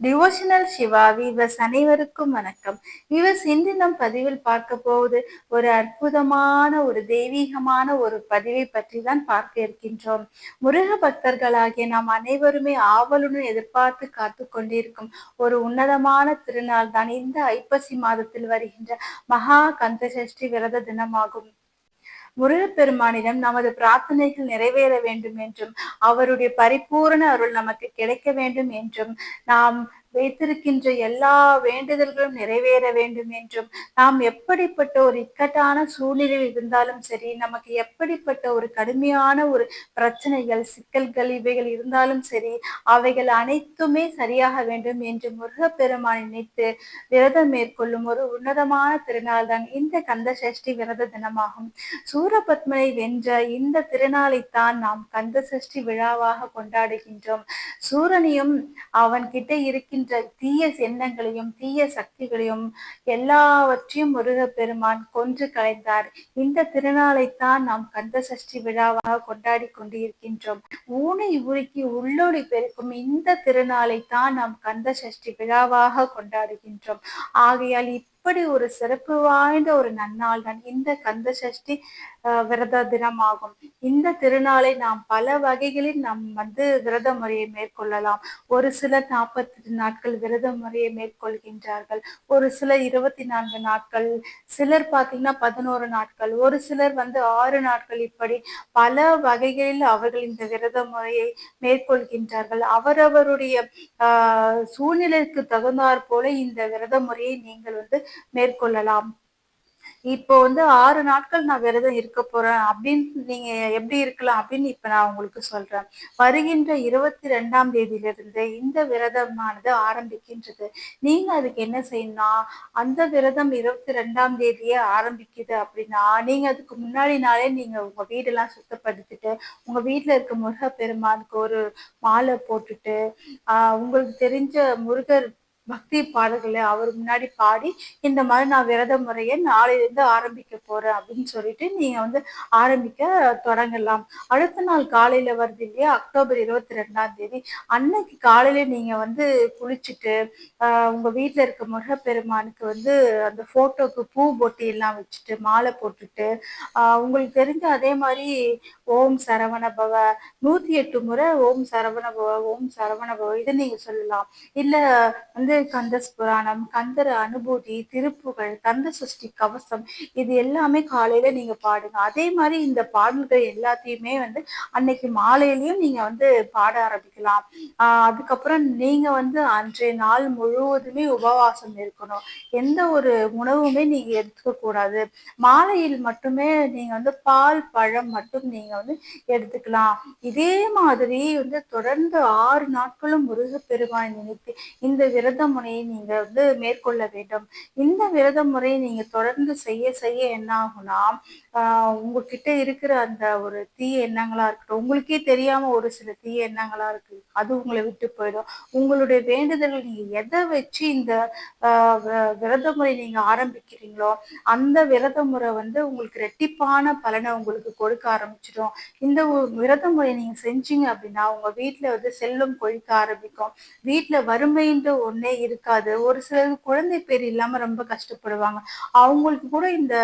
Devotional Siva viewers அனைவருக்கும் வணக்கம். Viewers, இன்று நம் பதிவில் பார்க்க போவது ஒரு அற்புதமான ஒரு தெய்வீகமான ஒரு பதிவை பற்றி தான் பார்க்க இருக்கின்றோம். முருக பக்தர்களாகிய நாம் அனைவருமே ஆவலுடன் எதிர்பார்த்து காத்து கொண்டிருக்கும் ஒரு உன்னதமான திருநாள் தான் இந்த ஐப்பசி மாதத்தில் வருகின்ற மகா கந்த சஷ்டி விரத தினமாகும். முருகப்பெருமானிடம் நமது பிரார்த்தனைகள் நிறைவேற வேண்டும் என்றும் அவருடைய பரிபூரண அருள் நமக்கு கிடைக்க வேண்டும் என்றும் நாம் வைத்திருக்கின்ற எல்லா வேண்டுதல்களும் நிறைவேற வேண்டும் என்றும் நாம் எப்படிப்பட்ட ஒரு இக்கட்டான சூழ்நிலையில் இருந்தாலும் சரி, நமக்கு எப்படிப்பட்ட ஒரு கடுமையான ஒரு பிரச்சனைகள் சிக்கல்கள் இவைகள் இருந்தாலும் சரி, அவைகள் அனைத்துமே சரியாக வேண்டும் என்று முருகப்பெருமானை நினைத்து விரதம் மேற்கொள்ளும் ஒரு உன்னதமான திருநாள் தான் இந்த கந்த சஷ்டி விரத தினமாகும். சூரபத்மனை வென்ற இந்த திருநாளைத்தான் நாம் கந்த சஷ்டி விழாவாக கொண்டாடுகின்றோம். சூரனையும் அவன் கிட்ட இருக்கின்ற தீய எண்ணங்களையும் தீய சக்திகளையும் எல்லாவற்றையும் முருகப்பெருமான் கொன்று களைந்தார். இந்த திருநாளைத்தான் நாம் கந்த சஷ்டி விழாவாக கொண்டாடி கொண்டு இருக்கின்றோம். ஊனை உருக்கி உள்ளொளி பெருக்கும் இந்த திருநாளைத்தான் நாம் கந்த சஷ்டி விழாவாக கொண்டாடுகின்றோம். ஆகையால் இப்படி ஒரு சிறப்பு வாய்ந்த ஒரு நன்னாள் தான் இந்த கந்த சஷ்டி விரத தினமாகும். இந்த திருநாளை நாம் பல வகைகளில் நாம் விரத முறையை மேற்கொள்ளலாம். ஒரு சிலர் 40 நாட்கள் விரத முறையை மேற்கொள்கின்றார்கள், ஒரு சிலர் 24 நாட்கள், சிலர் பார்த்தீங்கன்னா 11 நாட்கள், ஒரு சிலர் 6 நாட்கள், இப்படி பல வகைகளில் அவர்கள் இந்த விரத முறையை மேற்கொள்கின்றார்கள். அவரவருடைய சூழ்நிலைக்கு தகுந்தாற் போல இந்த விரத முறையை நீங்கள் மேற்கொள்ளலாம். இப்போ 6 நாட்கள் நான் விரதம் இருக்க போறேன் அப்படின்னு நீங்க எப்படி இருக்கலாம் அப்படின்னு இப்ப நான் உங்களுக்கு சொல்றேன். வருகின்ற 22ஆம் தேதியிலிருந்து இந்த விரதமானது ஆரம்பிக்கின்றது. நீங்க அதுக்கு என்ன செய்யணும்னா, அந்த விரதம் 22ஆம் தேதியே ஆரம்பிக்குது அப்படின்னா, நீங்க அதுக்கு முன்னாடி நாளே நீங்க உங்க வீடெல்லாம் சுத்தப்படுத்திட்டு, உங்க வீட்டுல இருக்க முருகப்பெருமானுக்கு ஒரு மாலை போட்டுட்டு, உங்களுக்கு தெரிஞ்ச முருகர் பக்தி பாடல்களை அவர் முன்னாடி பாடி, இந்த மாதிரி நான் விரத முறையை நாளையிலிருந்து ஆரம்பிக்க போறேன் அப்படின்னு சொல்லிட்டு நீங்க ஆரம்பிக்க தொடங்கலாம். அடுத்த நாள் காலையில வருது இல்லையா, அக்டோபர் 22ஆம் தேதி, அன்னைக்கு காலையில நீங்க குளிச்சுட்டு உங்க வீட்டுல இருக்க முருகப்பெருமானுக்கு அந்த போட்டோக்கு பூ பொட்டி எல்லாம் வச்சுட்டு மாலை போட்டுட்டு, உங்களுக்கு தெரிஞ்ச அதே மாதிரி ஓம் சரவண பவ 108 முறை ஓம் சரவண பவ ஓம் சரவண பவ இதை நீங்க சொல்லலாம். இல்ல கந்தஸ் புராணம், கந்தர் அனுபூதி, திருப்புகழ், கந்த சஷ்டி கவசம், இது எல்லாமே காலையில நீங்க பாடுங்க. அதே மாதிரி இந்த பாடல்கள் எல்லாத்தையுமே அன்னைக்கு மாலையிலயும் நீங்க பாட ஆரம்பிக்கலாம். அதுக்கப்புறம் நீங்க அன்றைய நாள் முழுவதுமே உபவாசம் இருக்கணும். எந்த ஒரு உணவுமே நீங்க எடுத்துக்க கூடாது. மாலையில் மட்டுமே நீங்க பால் பழம் மட்டும் நீங்க எடுத்துக்கலாம். இதே மாதிரி தொடர்ந்து 6 நாட்களும் முருகப்பெருமானை நினைத்து இந்த விரத முறையை நீங்க மேற்கொள்ள வேண்டும். இந்த விரத முறையை நீங்க தொடர்ந்து செய்ய செய்ய என்ன ஆகும்னா, உங்ககிட்ட இருக்கிற அந்த ஒரு தீய எண்ணங்களா இருக்கட்டும், உங்களுக்கே தெரியாம ஒரு சில தீய எண்ணங்களா இருக்கு, அது உங்களை விட்டு போயிடும். உங்களுடைய வேண்டுதல்கள் நீங்க எதை வச்சு இந்த விரத முறை நீங்க ஆரம்பிக்கிறீங்களோ, அந்த விரத முறை உங்களுக்கு ரெட்டிப்பான பலனை உங்களுக்கு கொடுக்க ஆரம்பிச்சிடும். இந்த விரத முறையை நீங்க செஞ்சீங்க அப்படின்னா, உங்க வீட்டுல செல்வம் கொழிக்க ஆரம்பிக்கும். வீட்டுல வறுமைன்ற ஒண்ணே இருக்காது. ஒரு சிலருக்கு குழந்தை பேர் இல்லாம ரொம்ப கஷ்டப்படுவாங்க. அவங்களுக்கு கூட இந்த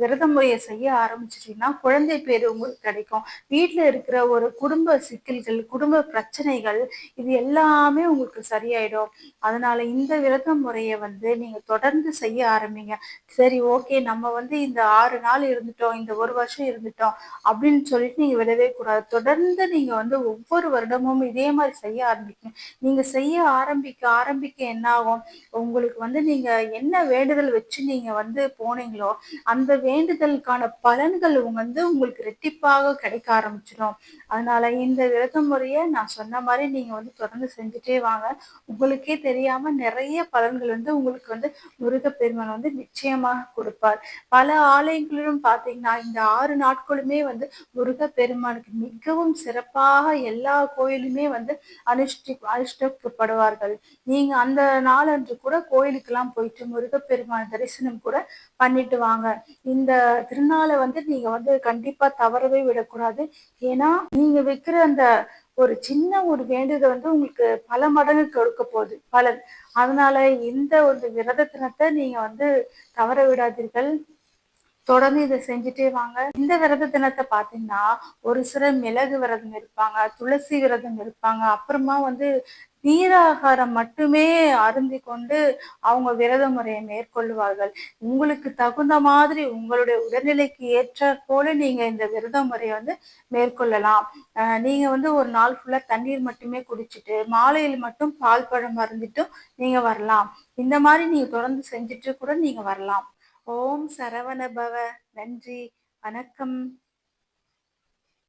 விரத முறையை செய்ய ஆரம்பிச்சிட்டீங்கன்னா குழந்தை பேர் உங்களுக்கு கிடைக்கும். வீட்டுல இருக்கிற ஒரு குடும்ப சிக்கல்கள், குடும்ப பிரச்சனைகள், இது எல்லாமே உங்களுக்கு சரியாயிடும். அதனால இந்த விரத முறையை நீங்க தொடர்ந்து செய்ய ஆரம்பிங்க. சரி, ஓகே, நம்ம இந்த 6 நாள் இருந்துட்டோம், இந்த ஒரு வருஷம் இருந்துட்டோம் அப்படின்னு சொல்லிட்டு நீங்க விடவே கூடாது. தொடர்ந்து நீங்க ஒவ்வொரு வருடமும் இதே மாதிரி செய்ய ஆரம்பிக்கணும். நீங்க செய்ய ஆரம்பிக்க ஆரம்பிக்க என்ன ஆகும், உங்களுக்கு நீங்க என்ன வேண்டுதல் வச்சு நீங்க போனீங்களோ அந்த வேண்டுதலுக்கான பலன்கள் உங்களுக்கு ரெட்டிப்பாக கிடைக்க ஆரம்பிச்சிடும். அதனால இந்த விரத முறையை நான் சொன்ன மாதிரி நீங்க தொடர்ந்து செஞ்சுட்டே வாங்க. உங்களுக்கே தெரியாம நிறைய பலன்கள் உங்களுக்கு முருகப்பெருமான் நிச்சயமாக கொடுப்பார். பல ஆலயங்களிலும் பார்த்தீங்கன்னா இந்த 6 நாட்களுமே முருகப்பெருமானுக்கு மிகவும் சிறப்பாக எல்லா கோயிலுமே அனுஷ்டிக்கப்படுவார்கள். நீங்க அந்த நாளன்று கூட கோயிலுக்கெல்லாம் போயிட்டு முருகப்பெருமான் தரிசனம் கூட பண்ணிட்டு வாங்க. இந்த திருநாளை நீங்க கண்டிப்பா தவறவே விடக்கூடாது. ஏன்னா நீங்க வைக்கிற அந்த ஒரு சின்ன ஒரு வேண்டுதல் வந்து உங்களுக்கு பல மடங்கு கொடுக்க போகுது பலன். அதனால இந்த ஒரு விரத தினத்தை நீங்க வந்து தவற விடாதீர்கள். தொடர்ந்து இதை செஞ்சுட்டே வாங்க. இந்த விரத தினத்தை பார்த்தீங்கன்னா, ஒரு சிலர் மிளகு விரதம் இருப்பாங்க, துளசி விரதம் இருப்பாங்க. அப்புறமா வந்து நீராகாரம் மட்டுமே அருந்திக் கொண்டு அவங்க விரத முறையை மேற்கொள்வார்கள். உங்களுக்கு தகுந்த மாதிரி உங்களுடைய உடல்நிலைக்கு ஏற்றாற்போல நீங்க இந்த விரத முறைய வந்து மேற்கொள்ளலாம். நீங்க வந்து ஒரு நாள் ஃபுல்லா தண்ணீர் மட்டுமே குடிச்சிட்டு, மாலையில் மட்டும் பால் பழம் அருந்திட்டும் நீங்க வரலாம். இந்த மாரி நீங்க தொடர்ந்து செஞ்சுட்டு கூட நீங்க வரலாம். ஓம் சரவண பவ. நன்றி. வணக்கம்.